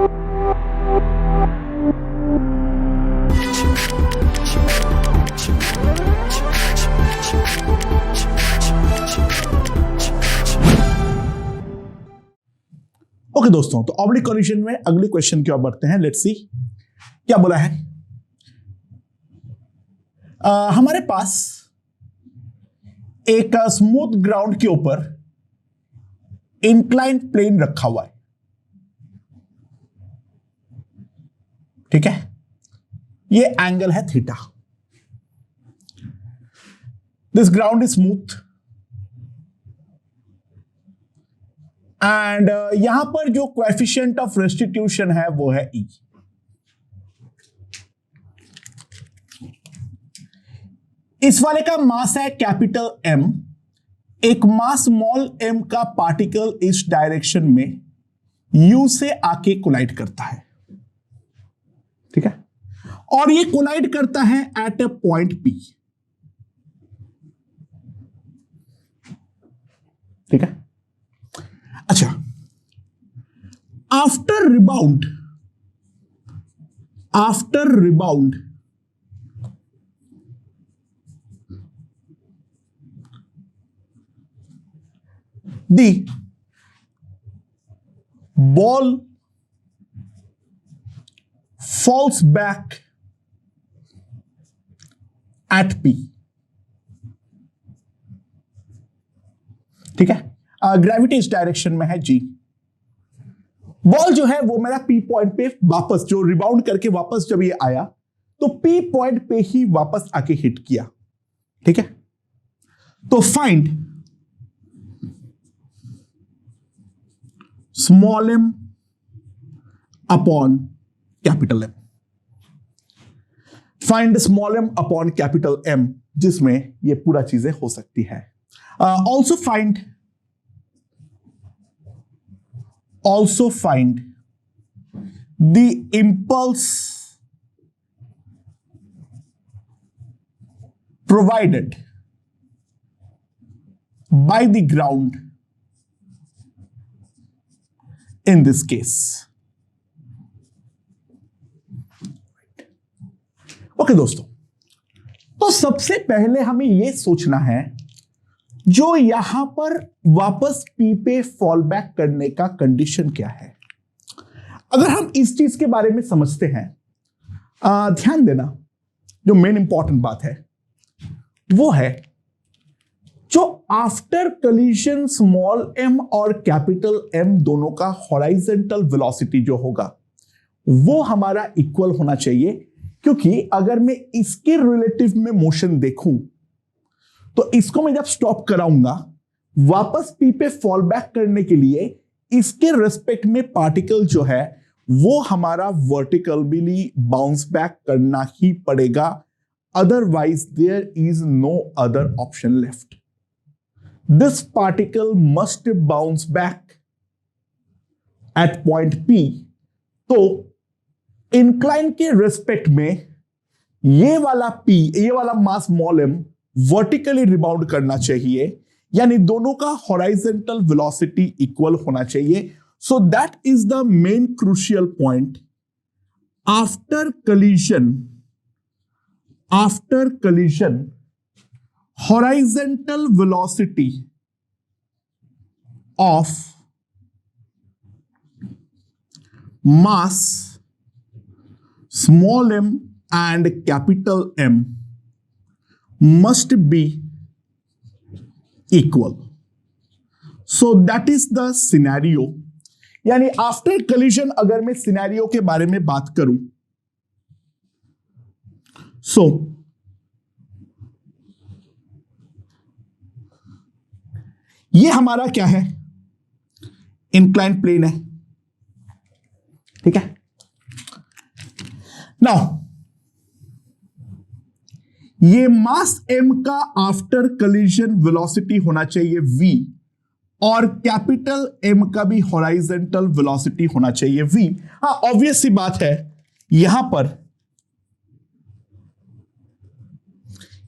Okay दोस्तों, तो oblique collision में अगली क्वेश्चन की ओर बढ़ते हैं। लेट्स सी क्या बोला है। हमारे पास एक स्मूथ ग्राउंड के ऊपर इंक्लाइंड प्लेन रखा हुआ है, ठीक है। ये एंगल है theta. This ground is smooth and यहां पर जो कोएफिशिएंट ऑफ रेस्टिट्यूशन है वो है E। इस वाले का मास है कैपिटल M। एक मास स्मॉल m का पार्टिकल इस डायरेक्शन में U से आके कोलाइड करता है, ठीक है। और ये कोलाइड करता है एट ए पॉइंट P, ठीक है। अच्छा, after rebound the ball falls back at P, ठीक है। ग्रेविटी इस डायरेक्शन में है G। बॉल जो है वो मेरा P पॉइंट पे वापस, जो रिबाउंड करके वापस जब ये आया तो P पॉइंट पे ही वापस आके हिट किया, ठीक है। तो find small m upon capital M। Find small m upon capital M, जिसमें ये पूरा चीजें हो सकती है। Also find the impulse provided by the ground in this case। Okay दोस्तों, तो सबसे पहले हमें यह सोचना है जो यहां पर वापस P पे फॉल बैक करने का कंडीशन क्या है। अगर हम इस चीज के बारे में समझते हैं, ध्यान देना, जो मेन इंपॉर्टेंट बात है वो है जो आफ्टर कोलिजन स्मॉल m और कैपिटल M दोनों का हॉराइजेंटल वेलोसिटी जो होगा वो हमारा इक्वल होना चाहिए। क्योंकि अगर मैं इसके रिलेटिव में मोशन देखूं तो इसको मैं जब स्टॉप कराऊंगा, वापस P पे फॉल बैक करने के लिए इसके रेस्पेक्ट में पार्टिकल जो है वो हमारा वर्टिकली बाउंस बैक करना ही पड़ेगा, otherwise there is no other option left. This particle must bounce back at point P। तो इंक्लाइन के रेस्पेक्ट में ये वाला P, ये वाला mass small m vertically rebound करना चाहिए, यानी दोनों का हॉराइजेंटल वेलोसिटी इक्वल होना चाहिए। So that is the main crucial point. After collision horizontal velocity of mass small m and capital M must be equal. So that is the scenario। यानी after collision अगर मैं scenario के बारे में बात करूं, सो ये हमारा क्या है, इंक्लाइंड प्लेन है, ठीक है। नाउ ये मास m का आफ्टर कोलिजन वेलोसिटी होना चाहिए v, और कैपिटल M का भी हॉराइजेंटल वेलोसिटी होना चाहिए v। हाँ, ऑब्वियस सी बात है, यहां पर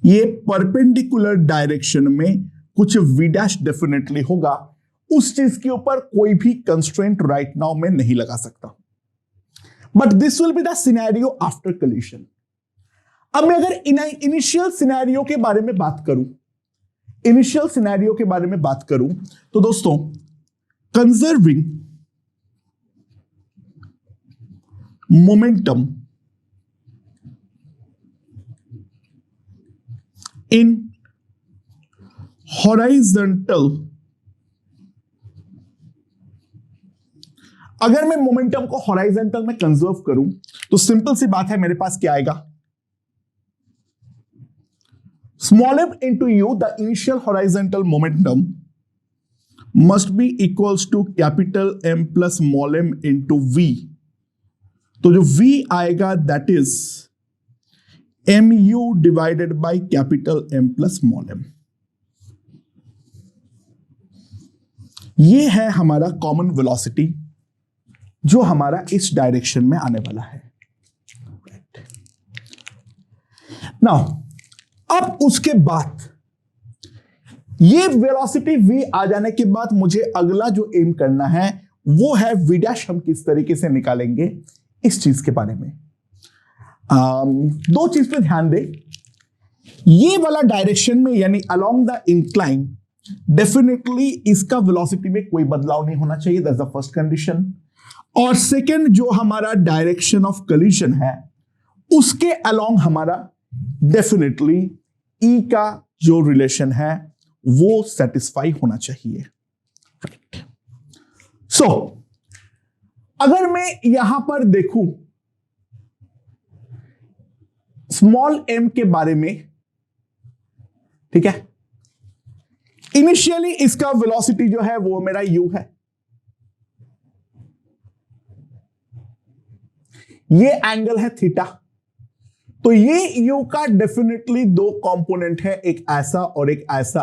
ये परपेंडिकुलर डायरेक्शन में कुछ v डैश डेफिनेटली होगा। उस चीज के ऊपर कोई भी कंस्ट्रेंट राइट नाउ में नहीं लगा सकता, but this will be the scenario after collision. अब मैं अगर इनिशियल सिनेरियो के बारे में बात करूं, इनिशियल सिनेरियो के बारे में बात करूं तो दोस्तों, कंजर्विंग मोमेंटम इन हॉरिजॉन्टल, अगर मैं मोमेंटम को हॉरिजॉन्टल में कंजर्व करूं तो सिंपल सी बात है, मेरे पास क्या आएगा, small m into u, the initial horizontal momentum must be equals to capital M plus small m into v। तो जो v आएगा that is mu divided by capital M plus small m। ये है हमारा कॉमन वेलोसिटी जो हमारा इस direction में आने वाला है। नाउ अब उसके बाद ये वेलोसिटी v आ जाने के बाद मुझे अगला जो एम करना है वो है v डैश। हम किस तरीके से निकालेंगे इस चीज के बारे में, दो चीज पे ध्यान दें। ये वाला डायरेक्शन में यानी अलोंग द इंक्लाइन, डेफिनेटली इसका वेलोसिटी में कोई बदलाव नहीं होना चाहिए, दैट्स द फर्स्ट कंडीशन। और सेकंड, जो हमारा डायरेक्शन ऑफ कोलिशन है उसके अलोंग हमारा डेफिनेटली ई का जो रिलेशन है वो सेटिस्फाई होना चाहिए। सो अगर मैं यहां पर देखूं स्मॉल m के बारे में, ठीक है, इनिशियली इसका वेलोसिटी जो है वो मेरा u है, ये एंगल है थीटा, तो ये u का डेफिनेटली दो कंपोनेंट है, एक ऐसा और एक ऐसा।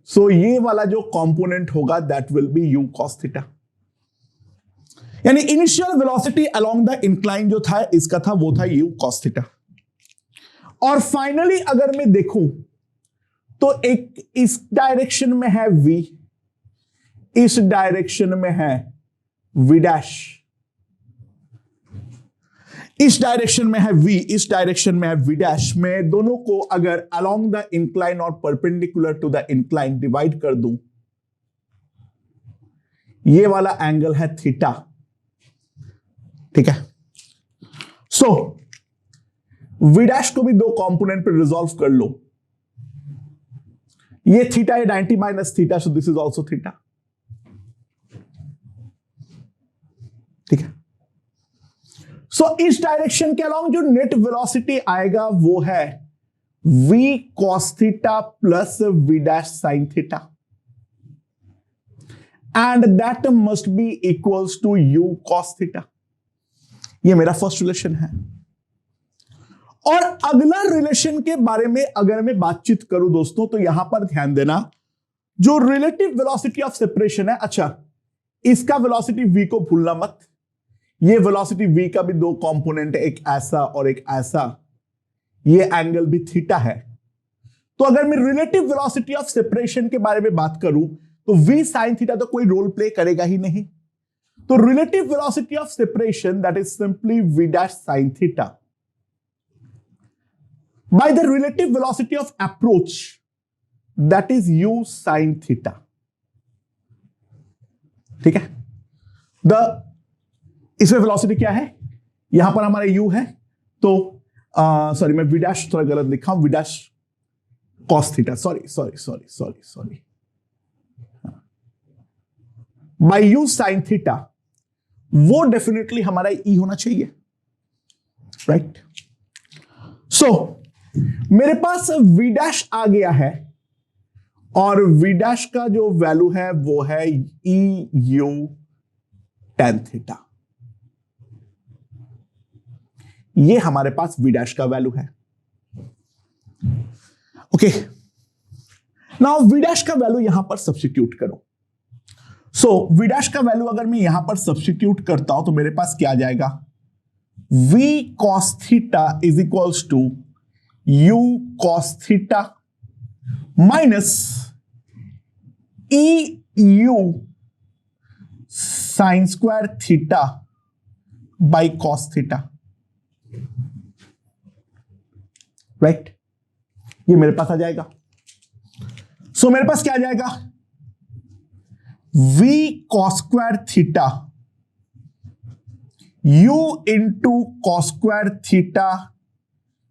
सो ये वाला जो कंपोनेंट होगा that will be u cos theta, यानी initial velocity along the incline जो था इसका था वो था u cos थीटा। और फाइनली अगर मैं देखूं तो एक इस डायरेक्शन में है v, इस डायरेक्शन में है v डैश, इस डायरेक्शन में है v, इस डायरेक्शन में है v डैश। मैं दोनों को अगर अलोंग द इंक्लाइन और perpendicular to the incline divide कर दूं, ये वाला एंगल है थीटा, ठीक है। सो v डैश को भी दो कंपोनेंट पे रिजॉल्व कर लो, ये थीटा है 90 minus theta, so this is also theta, ठीक है। सो इस डायरेक्शन के अलोंग जो नेट वेलोसिटी आएगा वो है v cos theta plus v dash sine theta, and that must be equals to u cos theta. ये मेरा फर्स्ट रिलेशन है। और अगला रिलेशन के बारे में अगर मैं बातचीत करूं दोस्तों, तो यहां पर ध्यान देना, जो रिलेटिव वेलोसिटी ऑफ सेपरेशन है, अच्छा इसका वेलोसिटी v को भूलना मत, ये वेलोसिटी v का भी दो कंपोनेंट है, एक ऐसा और एक ऐसा, ये एंगल भी थीटा है। तो अगर मैं रिलेटिव वेलोसिटी ऑफ सेपरेशन के बारे में बात करूं तो v साइन थीटा तो कोई रोल प्ले करेगा ही नहीं, तो relative velocity of separation that is simply v dash sine theta by the relative velocity of approach that is u sin theta, ठीक है। इसमें वेलोसिटी क्या है, यहां पर हमारा u है, तो सॉरी मैं v डैश थोड़ा गलत लिखा हूं, v dash cos theta, sorry by u sin theta, वो डेफिनेटली हमारा e होना चाहिए, राइट। सो मेरे पास v डैश आ गया है और v डैश का जो वैल्यू है वो है e u tan थीटा, ये हमारे पास v डैश का वैल्यू है। ओके, नाउ v डैश का वैल्यू यहां पर सब्स्टिट्यूट करो। सो v डैश का वैल्यू अगर मैं यहां पर सब्स्टिट्यूट करता हूं तो मेरे पास क्या आ जाएगा, v cos theta is equals to u cos theta minus e u sine square theta by cos theta, right. ये मेरे पास आ जाएगा। सो मेरे पास क्या आ जाएगा, v cos square theta u into cos square theta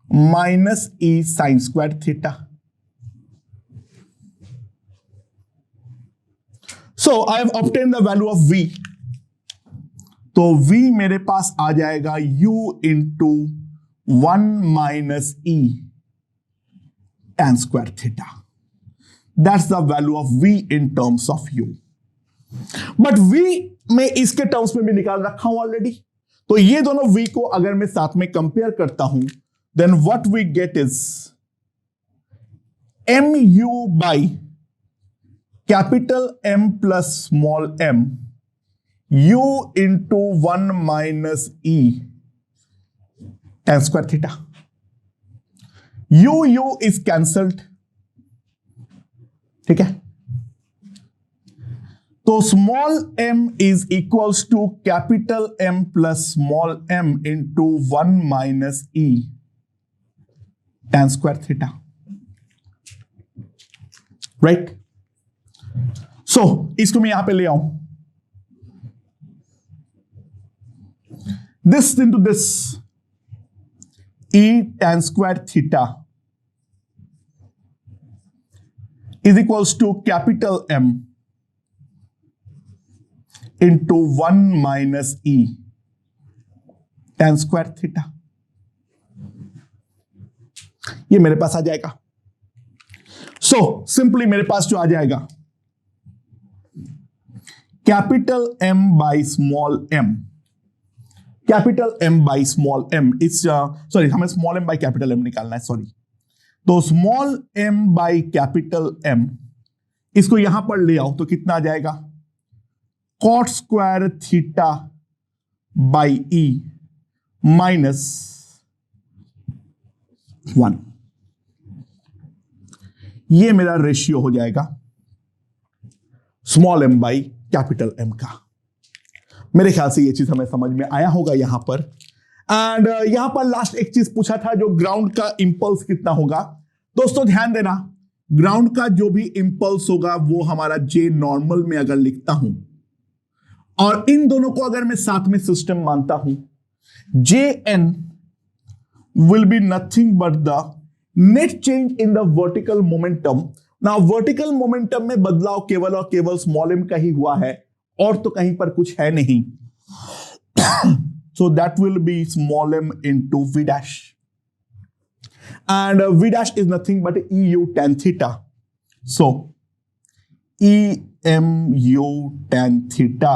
minus e sign square theta. So I have obtain the value of v। तो v मेरे पास आ जाएगा u into 1 माइनस e tan square theta. That's the value of v in terms of u। But v मैं इसके terms में भी निकाल रखा हूं ऑलरेडी। तो ये दोनों v को अगर मैं साथ में कंपेयर करता हूं, then what we get is mu by capital M plus small m u into 1 माइनस e tan square theta. u is cancelled, ठीक है। तो small m is equals to capital M plus small m into 1 माइनस e tan square theta, right. So इसको मैं यहां पे ले आऊं, this into this e tan square theta is equals to capital M into 1 minus e tan square theta. ये मेरे पास आ जाएगा। सो सिंपली मेरे पास जो आ जाएगा capital M by small m, capital M by small m इस सॉरी हमें small m by capital M निकालना है, सॉरी। तो small m by capital M, इसको यहां पर ले आओ तो कितना आ जाएगा, cot square theta by e minus 1। ये मेरा रेशियो हो जाएगा small m by capital M का। मेरे ख्याल से ये चीज हमें समझ में आया होगा यहां पर। एंड यहां पर लास्ट एक चीज पूछा था, जो ग्राउंड का इंपल्स कितना होगा। दोस्तों ध्यान देना, ग्राउंड का जो भी इंपल्स होगा वो हमारा जे नॉर्मल में अगर लिखता हूं और इन दोनों को अगर मैं साथ में सिस्टम मानता हूं, J N will be nothing but the net change in the vertical momentum. Now vertical momentum में बदलाव केवल और केवल स्मॉल m का ही हुआ है और तो कहीं पर कुछ है नहीं। So that will be small m into v dash, and v dash is nothing but eu tan theta. So emu tan theta,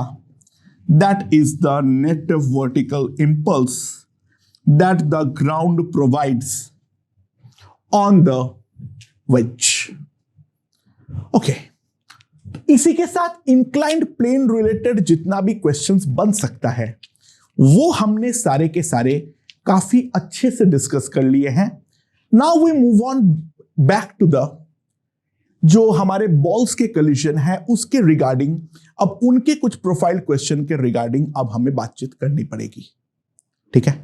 that is the net vertical impulse that the ground provides on the wedge. Okay, इसी के साथ inclined plane related जितना भी questions बन सकता है वो हमने सारे के सारे काफी अच्छे से डिस्कस कर लिए हैं। Now we move on back to the जो हमारे बॉल्स के कलिजन है उसके रिगार्डिंग, अब उनके कुछ प्रोफाइल क्वेश्चन के रिगार्डिंग अब हमें बातचीत करनी पड़ेगी, ठीक है,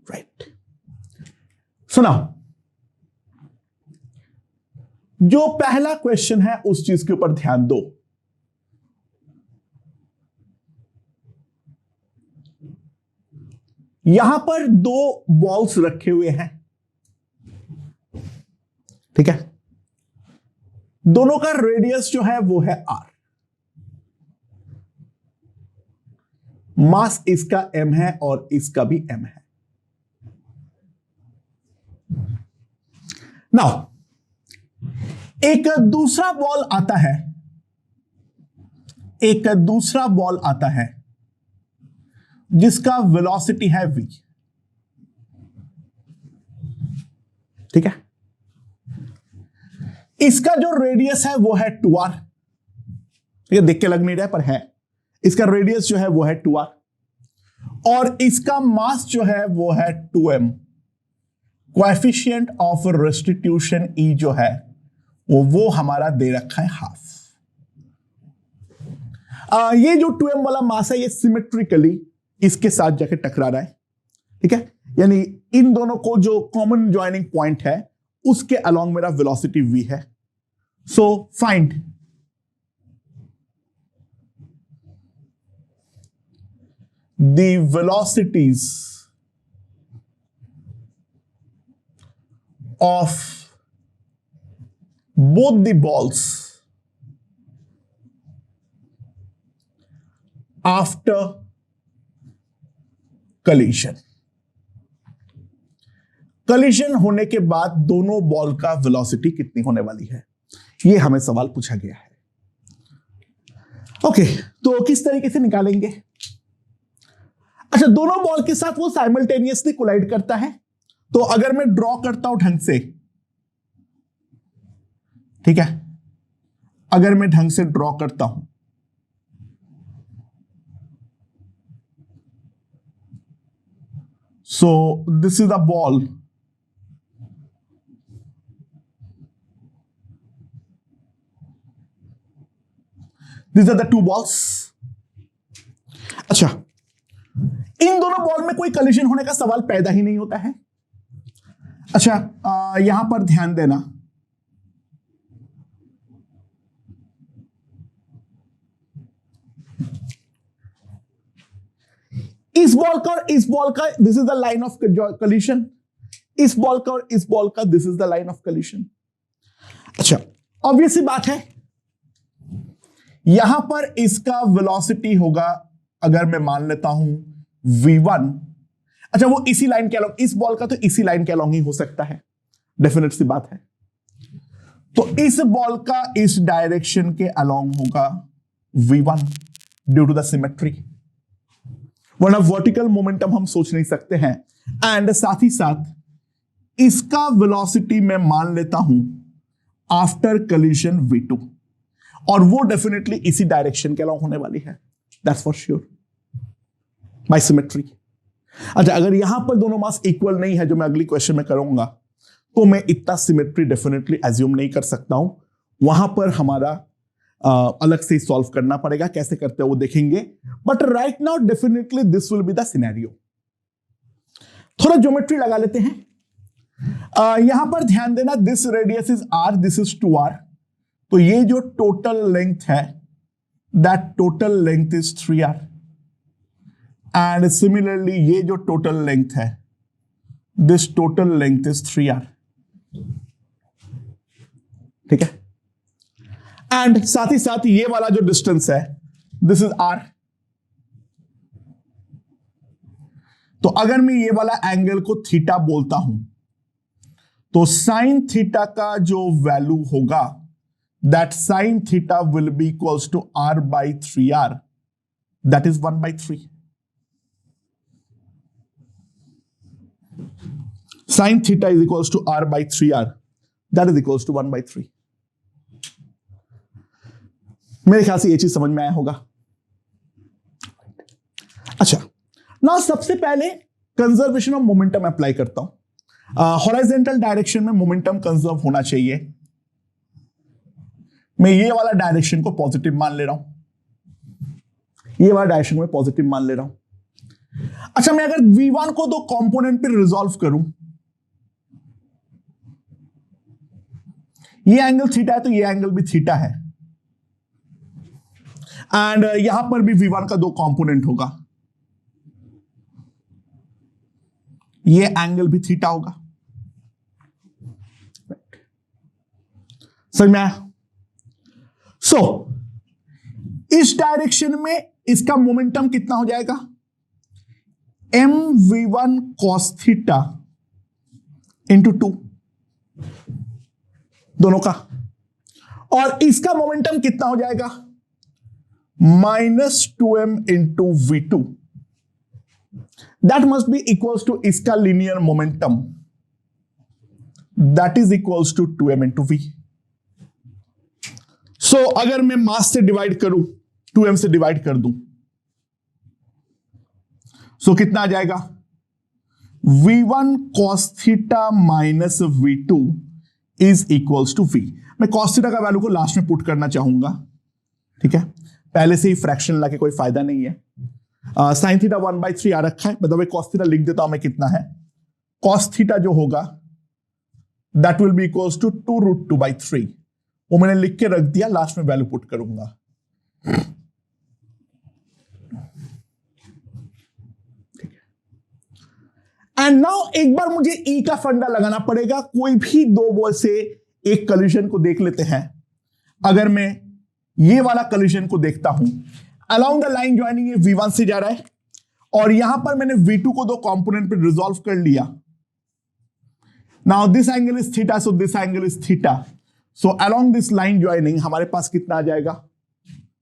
राइट। सुना, जो पहला क्वेश्चन है उस चीज के ऊपर ध्यान दो। यहां पर दो बॉल्स रखे हुए हैं, ठीक है। दोनों का रेडियस जो है वो है r, मास इसका m है और इसका भी m है। नाउ एक दूसरा बॉल आता है, एक दूसरा बॉल आता है जिसका वेलोसिटी है v, ठीक है। इसका जो रेडियस है वो है 2r, ठीक है, देख के लग नहीं रहा है पर है। इसका रेडियस जो है वो है 2r और इसका मास जो है वो है 2m। Coefficient of restitution E जो है वो हमारा दे रखा है हाफ। ये जो 2m वाला मास है ये सिमेट्रिकली इसके साथ जाके टकरा रहा है, ठीक है, यानी इन दोनों को जो कॉमन ज्वाइनिंग पॉइंट है उसके अलोंग मेरा वेलोसिटी v है. So find the velocities of both the balls after collision. collision होने के बाद दोनों बॉल का वेलोसिटी कितनी होने वाली है, यह हमें सवाल पूछा गया है. ओके, तो किस तरीके से निकालेंगे? अच्छा, दोनों बॉल के साथ वो साइमल्टेनियसली कोलाइड करता है, तो अगर मैं ड्रॉ करता हूं ढंग से, ठीक है, अगर मैं ढंग से ड्रॉ करता हूं, so this is the ball, this are the two balls. अच्छा, इन दोनों बॉल में कोई कलिजन होने का सवाल पैदा ही नहीं होता है. अच्छा, यहां पर ध्यान देना, इस बॉल का और इस बॉल का this is the line of collision, इस बॉल का और इस बॉल का this is the line of collision. अच्छा, ऑब्वियस सी बात है, यहां पर इसका वेलोसिटी होगा, अगर मैं मान लेता हूं v1. अच्छा, वो इसी लाइन के अलोंग, इस बॉल का तो इसी लाइन के अलोंग ही हो सकता है, डेफिनेट सी बात है. तो इस बॉल का इस डायरेक्शन के अलोंग होगा v1 due to the symmetry, वरना वर्टिकल मोमेंटम हम सोच नहीं सकते हैं. एंड साथ ही साथ इसका वेलोसिटी मैं मान लेता हूं आफ्टर कलिजन v2, और वो डेफिनेटली इसी डायरेक्शन के अलोंग होने वाली है, that's for sure, by symmetry. अच्छा, अगर यहां पर दोनों मास इक्वल नहीं है, जो मैं अगली क्वेश्चन में करूंगा, तो मैं इतना सिमेट्री डेफिनेटली एज्यूम नहीं कर सकता हूं. वहां पर हमारा अलग से सॉल्व करना पड़ेगा, कैसे करते हैं वो देखेंगे. But right now definitely this will be the scenario. थोड़ा ज्योमेट्री लगा लेते हैं. यहां पर ध्यान देना, this radius is r, this is 2r. तो ये जो टोटल लेंथ है, that total length is 3r. And similarly ये जो टोटल लेंथ है, this total length is 3r. ठीक है, एंड साथ ही साथ ये वाला जो डिस्टेंस है, दिस इज r. तो अगर मैं ये वाला एंगल को थीटा बोलता हूं, तो साइन थीटा का जो वैल्यू होगा, that sine theta will be equals to r by 3r, that is 1/3. Sin theta is equals to r by 3r, that is equals to 1/3. मेरे ख्याल से ये चीज समझ में आया होगा. अच्छा, ना सबसे पहले कंजर्वेशन ऑफ मोमेंटम अप्लाई करता हूं. हॉरिजॉन्टल डायरेक्शन में मोमेंटम कंजर्व होना चाहिए. मैं ये वाला डायरेक्शन को पॉजिटिव मान ले रहा हूं, ये वाला डायरेक्शन में पॉजिटिव मान ले रहा हूं. अच्छा, मैं अगर v1 को दो कंपोनेंट पे रिजॉल्व करूं, ये एंगल थीटा है तो ये एंगल भी थीटा है, एंड यहां पर भी v1 का दो कंपोनेंट होगा, ये एंगल भी थीटा होगा. समझ में आया? सो इस डायरेक्शन में इसका मोमेंटम कितना हो जाएगा, mv1 cos थीटा इंटू 2, दोनों का. और इसका मोमेंटम कितना हो जाएगा, -2m into v2, that must be equals to इसका linear momentum, that is equals to 2m into v. So अगर मैं मास से डिवाइड करूं, 2m से डिवाइड कर दूं, सो कितना आ जाएगा, v1 cos theta minus v2 is equals to v. मैं cos थीटा का वैल्यू को लास्ट में पुट करना चाहूंगा, ठीक है, पहले से ही फ्रैक्शन लाके कोई फायदा नहीं है. साइन थीटा 1/3 आ रखा है, मतलब कॉस थीटा लिख देता हूं मैं, कितना है कॉस थीटा जो होगा that will be equals to 2√2/3। वो मैंने लिख के रख दिया, लास्ट में वैल्यू पुट करूंगा। एंड नाउ एक बार मुझे ई का फंडा लगाना पड़ेगा। कोई भी दो बॉल से एक कॉलिजन को देख लेते हैं। अगर मैं ये वाला कॉलिजन को देखता हूं, अलोंग द लाइन ज्वाइनिंग ये V1 से जा रहा है और यहां पर मैंने V2 को दो कंपोनेंट पे रिजॉल्व कर लिया। Now this angle is theta, so this angle is theta. So along this line joining हमारे पास कितना आ जाएगा,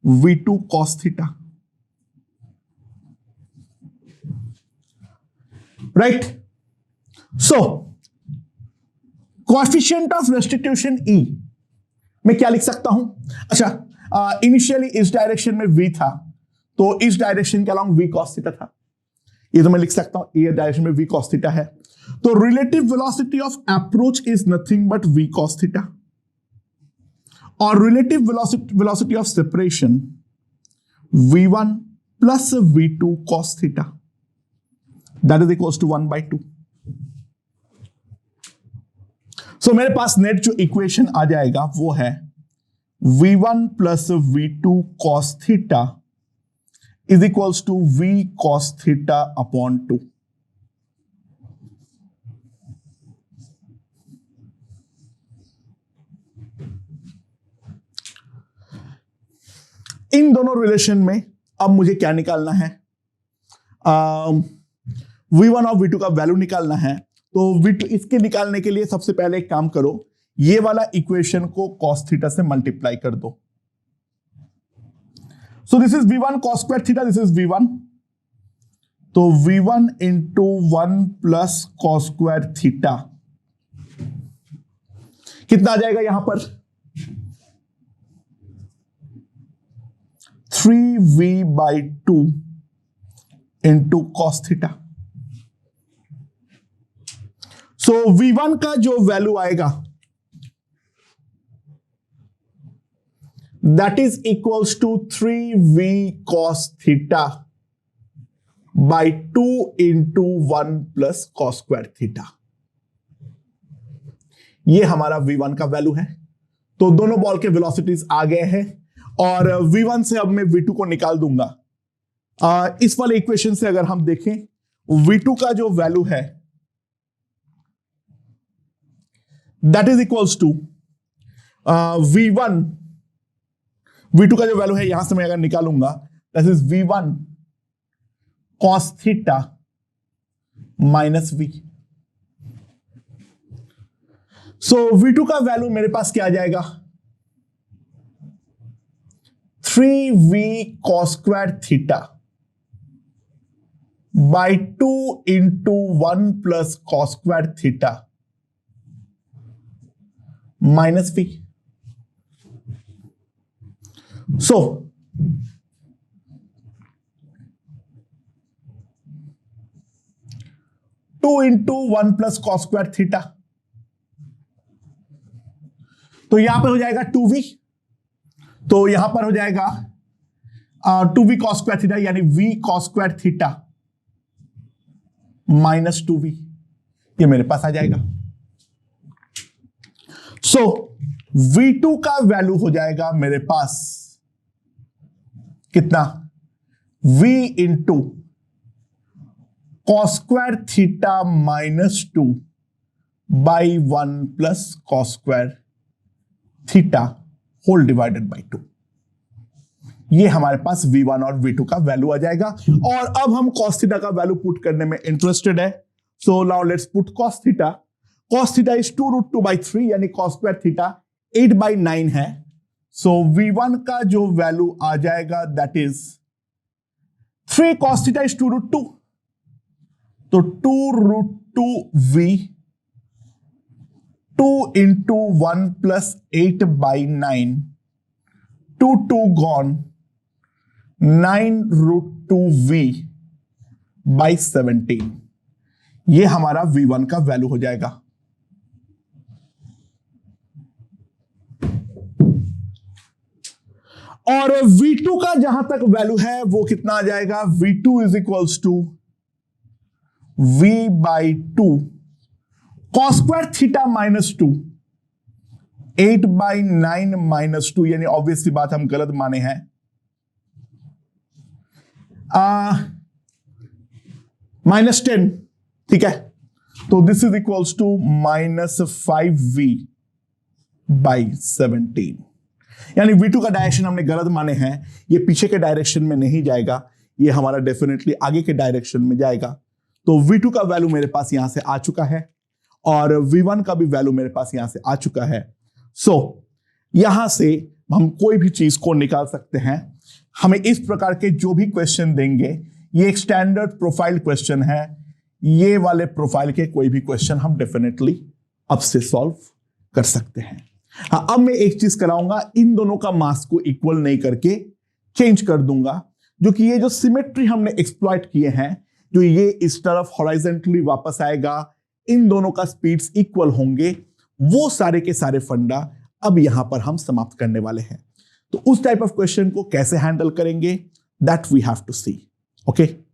V2 cos theta, right. So coefficient of restitution E मैं क्या लिख सकता हूं? अच्छा, इनिशियली इस डायरेक्शन में V था, तो इस डायरेक्शन के अलोंग V cos थीटा था। ये तो मैं लिख सकता हूं, ये डायरेक्शन में V cos थीटा है, तो relative velocity of approach is nothing but V cos theta, और relative velocity of separation V1 plus V2 cos theta, that is equals to 1/2। So मेरे पास नेट जो इक्वेशन आ जाएगा वो है V1 plus V2 cos theta is equals to V cos theta upon 2। इन दोनों relation में अब मुझे क्या निकालना है, V1 और V2 का वैल्यू निकालना है। तो V2 इसके निकालने के लिए सबसे पहले एक काम करो, ये वाला इक्वेशन को cos थीटा से मल्टीप्लाई कर दो। सो this is V1 cos square theta, this is V1, तो V1 into 1 plus cos square theta कितना आ जाएगा यहां पर, 3V/2 इंटू cos थीटा। सो V1 का जो वैल्यू आएगा that is equals to 3V cos theta by 2 into 1 plus cos square theta. ये हमारा V1 का वैल्यू है। तो दोनों बॉल के वेलोसिटीज आ गए हैं और V1 से अब मैं V2 को निकाल दूंगा। इस वाले इक्वेशन से अगर हम देखें, V2 का जो वैल्यू है that is equals to V2 का जो वैल्यू है यहां से मैं अगर निकालूंगा that is V1 cos theta minus V। So V2 का वैल्यू मेरे पास क्या आ जाएगा, 3V cos square theta by 2 into 1 plus cos square theta minus V। So two into 1 plus cos square theta, तो यहां पर हो जाएगा 2V, तो यहां पर हो जाएगा 2V cos स्क्वायर थीटा यानी V cos square theta minus 2V, ये मेरे पास आ जाएगा। सो V2 का वैल्यू हो जाएगा मेरे पास कितना, V into cos square theta minus 2 by 1 plus cos square theta whole divided by 2। ये हमारे पास V1 और V2 का वैल्यू आ जाएगा। और अब हम cos थीटा का वैल्यू पुट करने में इंटरेस्टेड है। So now let's put cos theta. cos theta is 2√2/3 यानी cos स्क्वायर थीटा 8/9 है। सो V1 का जो वैल्यू आ जाएगा that is 3 cos theta is 2√2, तो 2√2V 2 into 1 plus 8/9, 2 gone 9√2V by 17, ये हमारा V1 का वैल्यू हो जाएगा। और V2 का जहां तक वैल्यू है वो कितना आ जाएगा, V2 is equals to V/2 cos square theta -2 8/9 -2, यानी ऑब्वियसली बात हम गलत माने हैं। -10, ठीक है, तो this is equals to -5V/17, यानी V2 का डायरेक्शन हमने गलत माने हैं, ये पीछे के डायरेक्शन में नहीं जाएगा, ये हमारा डेफिनेटली आगे के डायरेक्शन में जाएगा। तो V2 का वैल्यू मेरे पास यहां से आ चुका है और V1 का भी वैल्यू मेरे पास यहां से आ चुका है। सो यहां से हम कोई भी चीज को निकाल सकते हैं। हमें इस प्रकार के जो भी क्वेश्चन देंगे, ये एक स्टैंडर्ड प्रोफाइल क्वेश्चन है, ये वाले प्रोफाइल के कोई भी क्वेश्चन हम डेफिनेटली अब से सॉल्व कर सकते हैं। हाँ, अब मैं एक चीज कराऊंगा, इन दोनों का मास को इक्वल नहीं करके चेंज कर दूंगा, जो कि ये जो सिमेट्री हमने एक्सप्लॉइट किए हैं, जो ये इस तरफ हॉरिजॉन्टली वापस आएगा, इन दोनों का स्पीड्स इक्वल होंगे, वो सारे के सारे फंडा अब यहां पर हम समाप्त करने वाले हैं। तो उस टाइप ऑफ क्वेश्चन को कैसे हैंडल करेंगे, that we have to see. Okay.